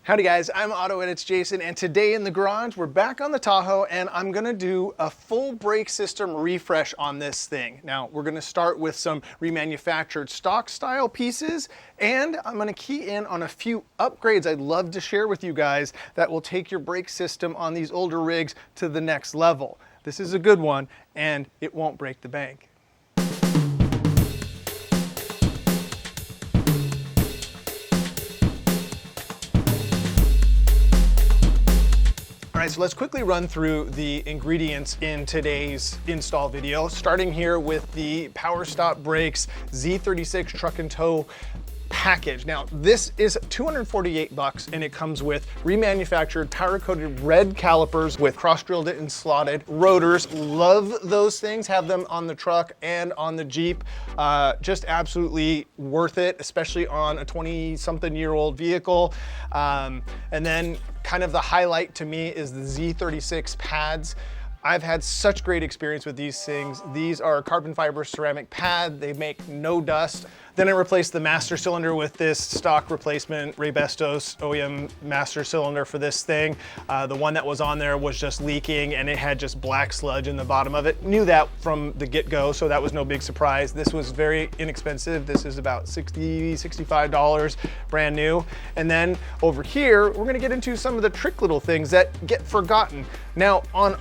Howdy guys, I'm AutoEdits Jason, and today in the garage we're back on the Tahoe and I'm gonna do a full brake system refresh on this thing. Now we're gonna start with some remanufactured stock style pieces, and I'm gonna key in on a few upgrades I'd love to share with you guys that will take your brake system on these older rigs to the next level. This is a good one and it won't break the bank. All right, so let's quickly run through the ingredients in today's install video, starting here with the Powerstop Brakes Z36 Truck and Tow package. Now, this is $248 and it comes with remanufactured powder-coated red calipers with cross-drilled and slotted rotors. Love those things, have them on the truck and on the Jeep. Just absolutely worth it, especially on a 20-something-year-old vehicle. And then kind of the highlight to me is the Z36 Pads. I've had such great experience with these things. These are carbon fiber ceramic pad. They make no dust. Then I replaced the master cylinder with this stock replacement Raybestos OEM master cylinder for this thing. The one that was on there was just leaking and it had just black sludge in the bottom of it. Knew that from the get-go, so that was no big surprise. This was very inexpensive. This is about $60, $65 brand new. And then over here, we're gonna get into some of the trick little things that get forgotten. Now, on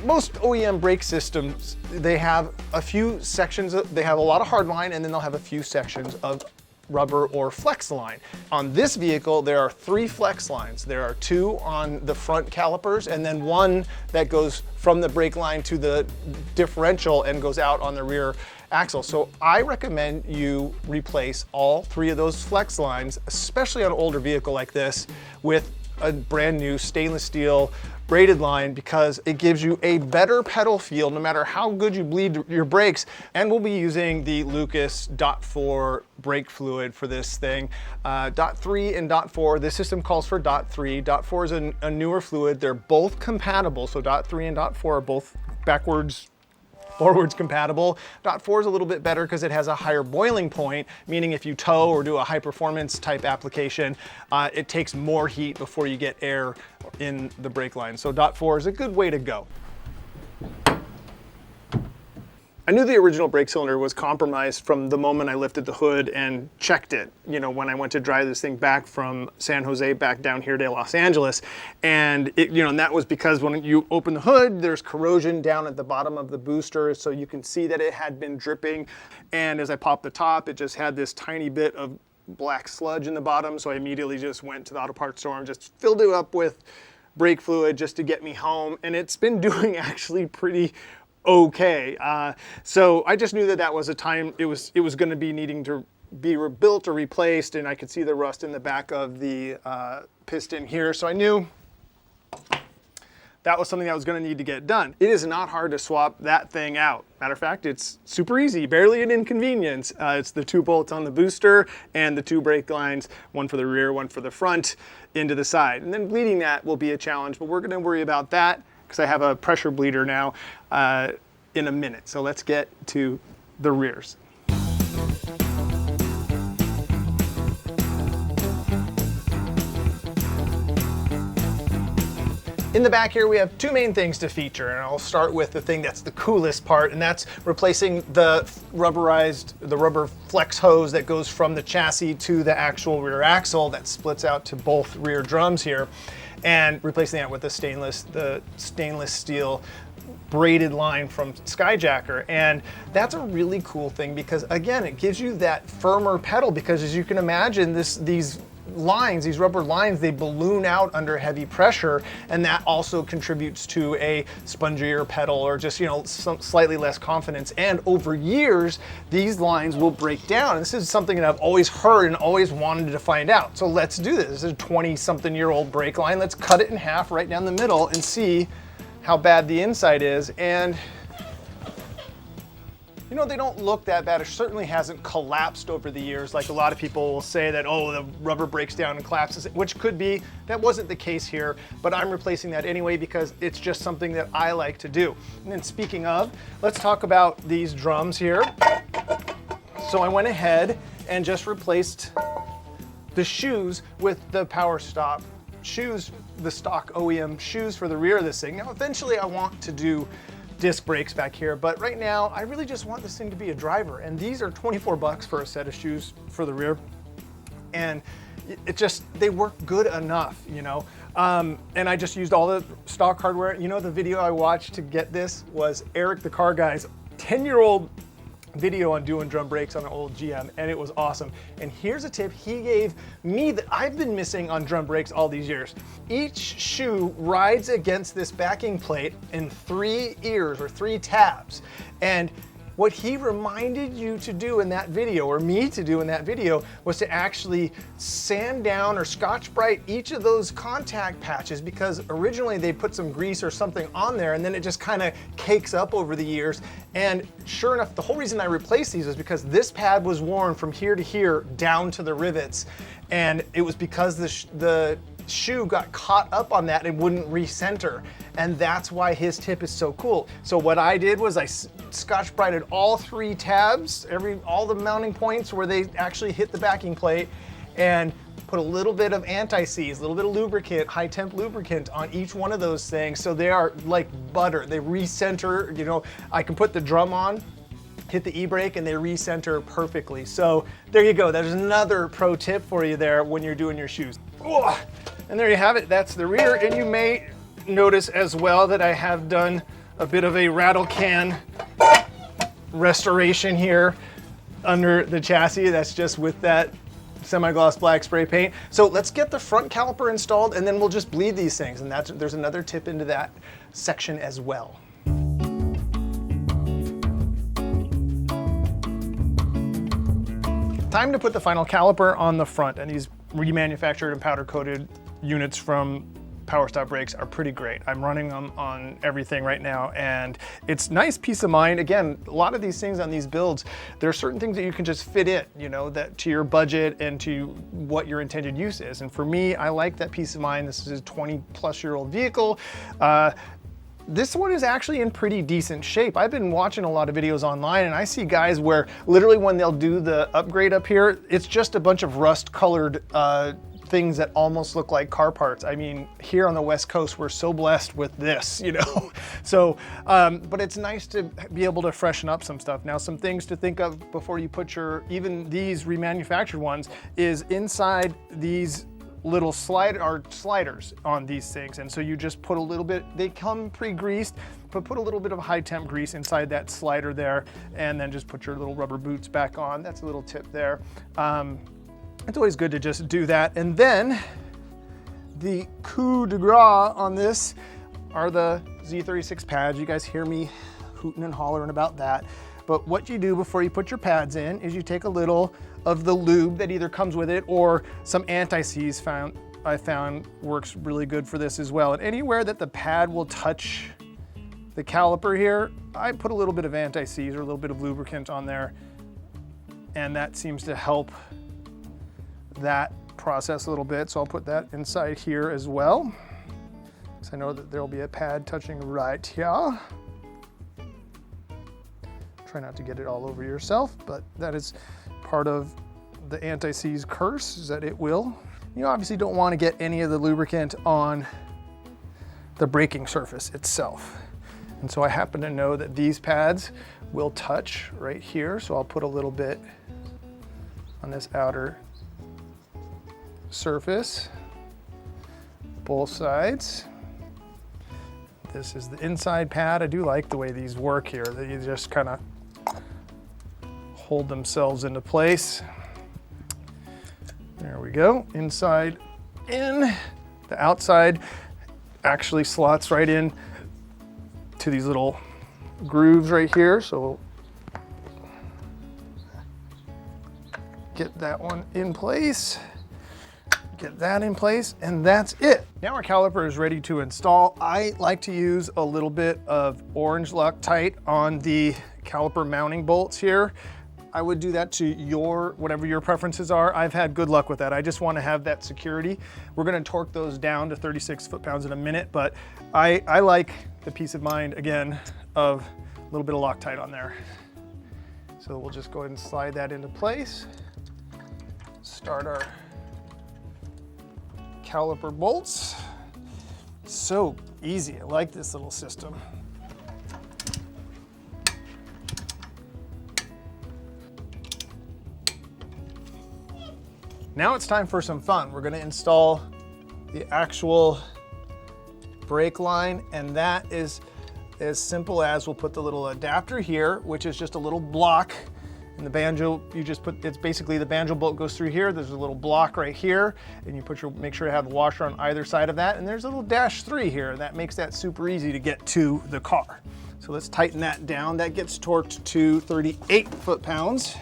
most OEM brake systems, they have a few sections, they have a lot of hard line, and then they'll have a few sections of rubber or flex line. On this vehicle, there are 3 flex lines. There are 2 on the front calipers, and then 1 that goes from the brake line to the differential and goes out on the rear axle. So I recommend you replace all 3 of those flex lines, especially on an older vehicle like this, with a brand new stainless steel braided line, because it gives you a better pedal feel no matter how good you bleed your brakes. And we'll be using the Lucas .4 brake fluid for this thing. .3 and .4, this system calls for .3. .4 is a newer fluid. They're both compatible, so .3 and .4 are both forwards compatible. .4 is a little bit better because it has a higher boiling point, meaning if you tow or do a high performance type application, it takes more heat before you get air in the brake line. So .4 is a good way to go. I knew the original brake cylinder was compromised from the moment I lifted the hood and checked it, you know, when I went to drive this thing back from San Jose back down here to Los Angeles. And and that was because when you open the hood, there's corrosion down at the bottom of the booster, so you can see that it had been dripping. And as I popped the top, it just had this tiny bit of black sludge in the bottom, so I immediately just went to the auto parts store and just filled it up with brake fluid just to get me home. And it's been doing actually pretty okay. So I just knew that that was a time it was going to be needing to be rebuilt or replaced, and I could see the rust in the back of the piston here, so I knew that was something that was going to need to get done. It is not hard to swap that thing out. Matter of fact, it's super easy, barely an inconvenience. It's the 2 bolts on the booster and the 2 brake lines, one for the rear, one for the front, into the side. And then bleeding that will be a challenge, but we're going to worry about that because I have a pressure bleeder now in a minute. So let's get to the rears. In the back here, we have 2 main things to feature, and I'll start with the thing that's the coolest part, and that's replacing the rubber flex hose that goes from the chassis to the actual rear axle that splits out to both rear drums here, and replacing that with the stainless steel braided line from Skyjacker. And that's a really cool thing because, again, it gives you that firmer pedal, because as you can imagine, these rubber lines, they balloon out under heavy pressure, and that also contributes to a spongier pedal or just, some slightly less confidence. And over years, these lines will break down. And this is something that I've always heard and always wanted to find out. So let's do this. This is a 20-something-year-old brake line. Let's cut it in half right down the middle and see how bad the inside is. And they don't look that bad. It certainly hasn't collapsed over the years like a lot of people will say that, oh, the rubber breaks down and collapses, which could be. That wasn't the case here, but I'm replacing that anyway because it's just something that I like to do. And then speaking of, let's talk about these drums here. So I went ahead and just replaced the shoes with the Powerstop shoes, the stock OEM shoes for the rear of this thing. Now, eventually I want to do disc brakes back here, but right now I really just want this thing to be a driver. And these are 24 bucks for a set of shoes for the rear. And it just, they work good enough, you know? And I just used all the stock hardware. You know, the video I watched to get this was Eric the Car Guy's 10-year-old video on doing drum brakes on an old GM, and it was awesome. And here's a tip he gave me that I've been missing on drum brakes all these years. Each shoe rides against this backing plate in 3 ears or 3 tabs. And what he reminded you to do in that video, or me to do in that video, was to actually sand down or Scotch-Brite each of those contact patches, because originally they put some grease or something on there and then it just kind of cakes up over the years. And sure enough, the whole reason I replaced these was because this pad was worn from here to here down to the rivets. And it was because the shoe got caught up on that and wouldn't recenter. And that's why his tip is so cool. So what I did was I Scotch-Brited all 3 tabs, all the mounting points where they actually hit the backing plate, and put a little bit of anti-seize, a little bit of lubricant, high temp lubricant on each one of those things. So they are like butter. They recenter, you know, I can put the drum on, hit the e-brake, and they recenter perfectly. So there you go. There's another pro tip for you there when you're doing your shoes. Oh, and there you have it. That's the rear. And you may notice as well that I have done a bit of a rattle can restoration here under the chassis. That's just with that semi-gloss black spray paint. So let's get the front caliper installed, and then we'll just bleed these things. And there's another tip into that section as well. Time to put the final caliper on the front, and these remanufactured and powder coated units from Powerstop brakes are pretty great. I'm running them on everything right now, and it's nice peace of mind. Again, a lot of these things on these builds, there are certain things that you can just fit in, you know, that to your budget and to what your intended use is. And for me, I like that peace of mind. This is a 20-plus-year-old vehicle. This one is actually in pretty decent shape. I've been watching a lot of videos online, and I see guys where literally when they'll do the upgrade up here, it's just a bunch of rust-colored things that almost look like car parts. I mean, here on the West Coast, we're so blessed with this, you know? So, but it's nice to be able to freshen up some stuff. Now, some things to think of before you put even these remanufactured ones is inside these little sliders on these things. And so you just put a little bit, they come pre-greased, but put a little bit of high temp grease inside that slider there, and then just put your little rubber boots back on. That's a little tip there. It's always good to just do that. And then the coup de grace on this are the Z36 pads. You guys hear me hooting and hollering about that. But what you do before you put your pads in is you take a little of the lube that either comes with it or some anti-seize I found works really good for this as well. And anywhere that the pad will touch the caliper here, I put a little bit of anti-seize or a little bit of lubricant on there, and that seems to help that process a little bit. So I'll put that inside here as well, because I know that there will be a pad touching right here. Try not to get it all over yourself, but that is part of the anti-seize curse, is that it will. You obviously don't want to get any of the lubricant on the braking surface itself. And so I happen to know that these pads will touch right here, so I'll put a little bit on this outer surface, both sides. This is the inside pad. I do like the way these work here, that you just kind of hold themselves into place. There we go, inside in. The outside actually slots right in to these little grooves right here, so get that one in place. Get that in place, and that's it. Now our caliper is ready to install. I like to use a little bit of orange Loctite on the caliper mounting bolts here. I would do that to whatever your preferences are. I've had good luck with that. I just want to have that security. We're going to torque those down to 36 foot-pounds in a minute, but I like the peace of mind, again, of a little bit of Loctite on there. So we'll just go ahead and slide that into place. Start our caliper bolts. So easy, I like this little system. Now it's time for some fun. We're gonna install the actual brake line, and that is as simple as we'll put the little adapter here, which is just a little block. And the banjo, you just put, it's basically the banjo bolt goes through here. There's a little block right here, and you put make sure to have a washer on either side of that. And there's a little -3 here. That makes that super easy to get to the car. So let's tighten that down. That gets torqued to 38 foot-pounds.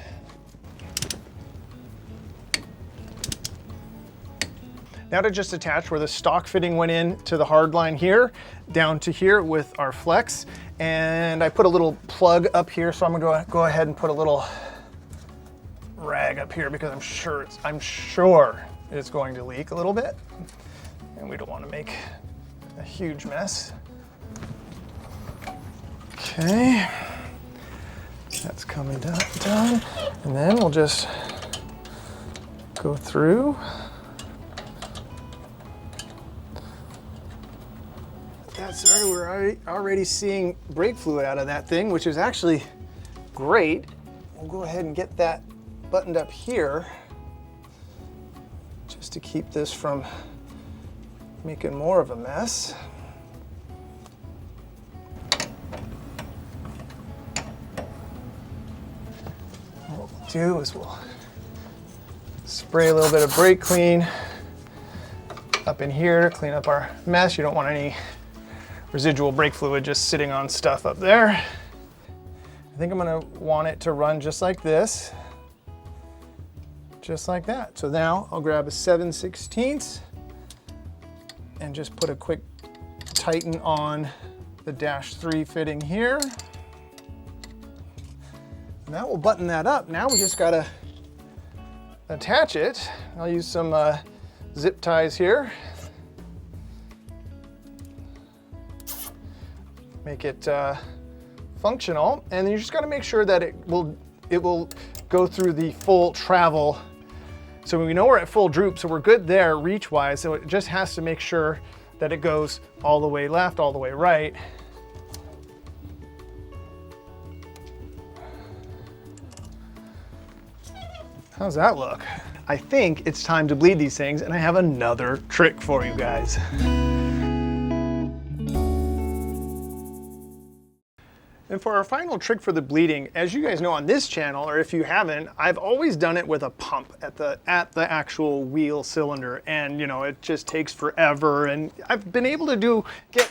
Now to just attach where the stock fitting went in to the hard line here, down to here with our flex. And I put a little plug up here, so I'm gonna go ahead and put a little rag up here because I'm sure it's going to leak a little bit. And we don't want to make a huge mess. Okay, that's coming done. And then we'll just go through. Sorry, we're already seeing brake fluid out of that thing, which is actually great. We'll go ahead and get that buttoned up here just to keep this from making more of a mess. What we'll do is we'll spray a little bit of brake clean up in here to clean up our mess. You don't want any residual brake fluid just sitting on stuff up there. I think I'm gonna want it to run just like this, just like that. So now I'll grab a 7/16 and just put a quick tighten on the -3 fitting here. And that will button that up. Now we just gotta attach it. I'll use some zip ties here. Make it functional, and then you just got to make sure that it will go through the full travel. So we know we're at full droop, so we're good there reach-wise. So it just has to make sure that it goes all the way left, all the way right. How's that look? I think it's time to bleed these things, and I have another trick for you guys. And for our final trick for the bleeding, as you guys know on this channel, or if you haven't, I've always done it with a pump at the actual wheel cylinder, and you know, it just takes forever, and I've been able to get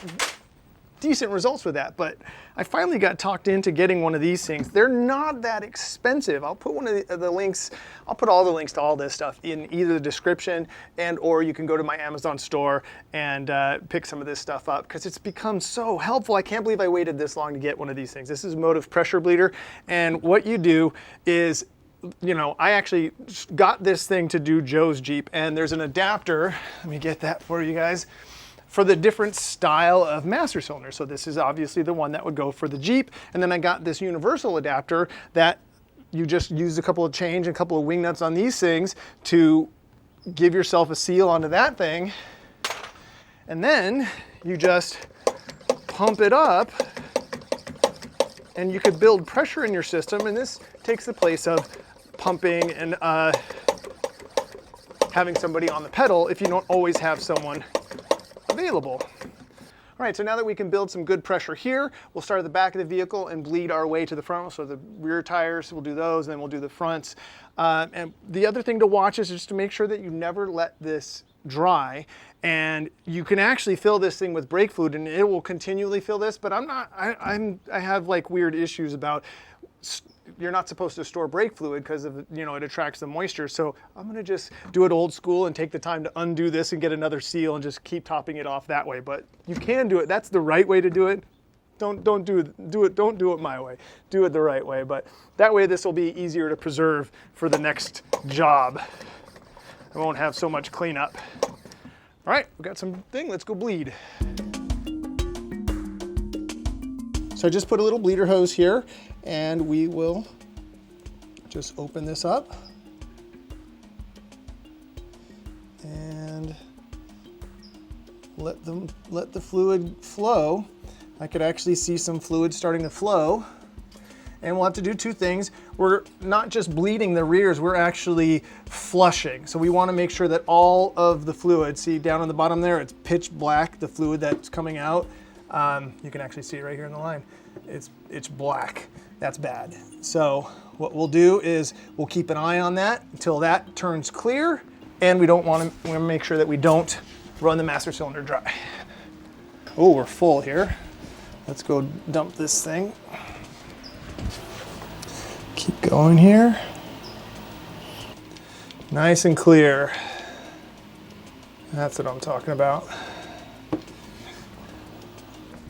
decent results with that, but I finally got talked into getting one of these things. They're not that expensive. I'll put one of the links, I'll put all the links to all this stuff in either the description or you can go to my Amazon store and pick some of this stuff up because it's become so helpful. I can't believe I waited this long to get one of these things. This is Motive Pressure Bleeder, and what you do is, you know, I actually got this thing to do Joe's Jeep, and there's an adapter, let me get that for you guys, for the different style of master cylinder. So this is obviously the one that would go for the Jeep. And then I got this universal adapter that you just use a couple of chains and a couple of wing nuts on these things to give yourself a seal onto that thing. And then you just pump it up and you could build pressure in your system. And this takes the place of pumping and having somebody on the pedal if you don't always have someone available. All right, so now that we can build some good pressure here, we'll start at the back of the vehicle and bleed our way to the front. So the rear tires, we'll do those, and then we'll do the fronts. And the other thing to watch is just to make sure that you never let this dry. And you can actually fill this thing with brake fluid and it will continually fill this, but I have like weird issues about you're not supposed to store brake fluid because of, you know, it attracts the moisture. So I'm gonna just do it old school and take the time to undo this and get another seal and just keep topping it off that way. But you can do it. That's the right way to do it. Don't do it my way. Do it the right way. But that way this will be easier to preserve for the next job. I won't have so much cleanup. All right, we got some thing. Let's go bleed. So I just put a little bleeder hose here, and we will just open this up. And let the fluid flow. I could actually see some fluid starting to flow. And we'll have to do two things. We're not just bleeding the rears, we're actually flushing. So we want to make sure that all of the fluid, see down on the bottom there, it's pitch black, the fluid that's coming out. You can actually see it right here in the line. It's black. That's bad. So what we'll do is we'll keep an eye on that until that turns clear, and we want to make sure that we don't run the master cylinder dry. Oh, we're full here. Let's go dump this thing. Keep going here. Nice and clear. That's what I'm talking about.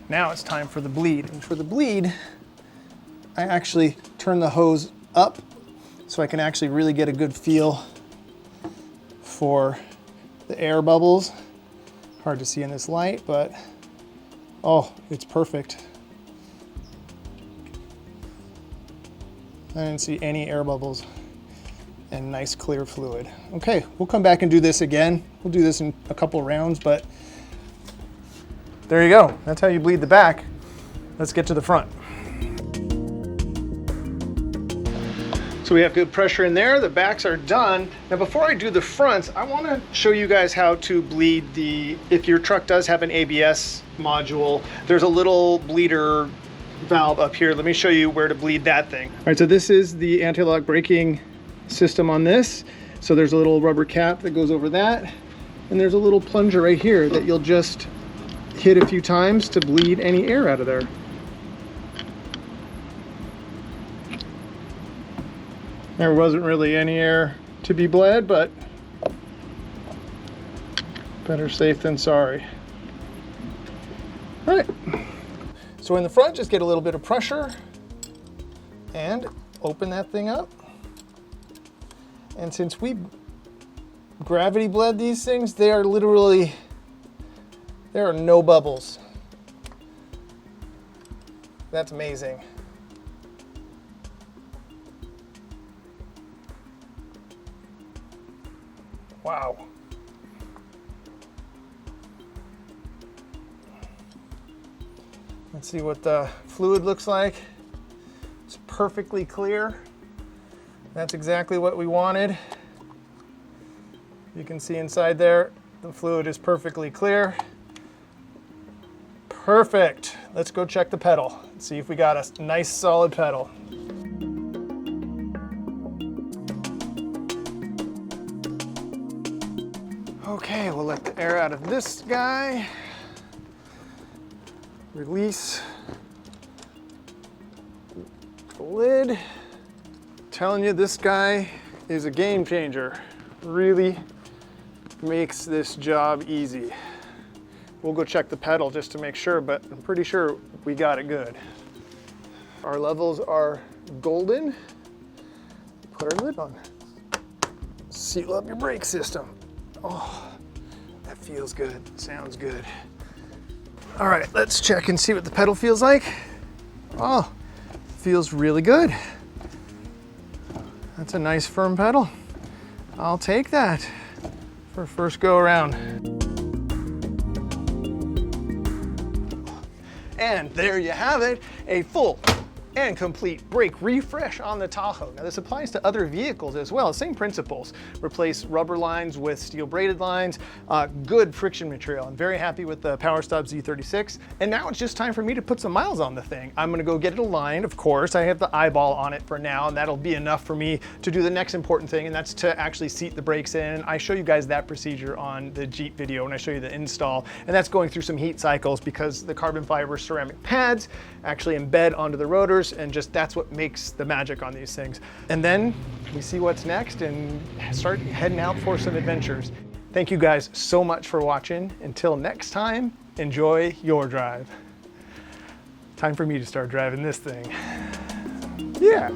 Now it's time for the bleed. And for the bleed, I actually turn the hose up so I can actually really get a good feel for the air bubbles. Hard to see in this light, but oh, it's perfect. I didn't see any air bubbles and nice clear fluid. Okay, we'll come back and do this again. We'll do this in a couple rounds, but there you go. That's how you bleed the back. Let's get to the front. So we have good pressure in there. The backs are done. Now before I do the fronts, I want to show you guys how to bleed if your truck does have an ABS module, there's a little bleeder valve up here. Let me show you where to bleed that thing. All right, so this is the anti-lock braking system on this. So there's a little rubber cap that goes over that. And there's a little plunger right here that you'll just hit a few times to bleed any air out of there. There wasn't really any air to be bled, but better safe than sorry. All right. So in the front, just get a little bit of pressure and open that thing up. And since we gravity bled these things, there are no bubbles. That's amazing. Wow. Let's see what the fluid looks like. It's perfectly clear. That's exactly what we wanted. You can see inside there, the fluid is perfectly clear. Perfect. Let's go check the pedal and see if we got a nice solid pedal. Okay, we'll let the air out of this guy. Release the lid. Telling you, this guy is a game changer. Really makes this job easy. We'll go check the pedal just to make sure, but I'm pretty sure we got it good. Our levels are golden. Put our lid on. Seal up your brake system. Oh, that feels good, sounds good. All right, let's check and see what the pedal feels like. Oh, feels really good. That's a nice firm pedal. I'll take that for first go around. And there you have it, a full and complete brake refresh on the Tahoe. Now this applies to other vehicles as well, same principles. Replace rubber lines with steel braided lines, good friction material. I'm very happy with the Powerstop Z36. And now it's just time for me to put some miles on the thing. I'm gonna go get it aligned, of course. I have the eyeball on it for now, and that'll be enough for me to do the next important thing, and that's to actually seat the brakes in. I show you guys that procedure on the Jeep video when I show you the install, and that's going through some heat cycles because the carbon fiber ceramic pads actually embed onto the rotors, and just that's what makes the magic on these things. And then we see what's next and start heading out for some adventures. Thank you guys so much for watching. Until next time, enjoy your drive. Time for me to start driving this thing. Yeah.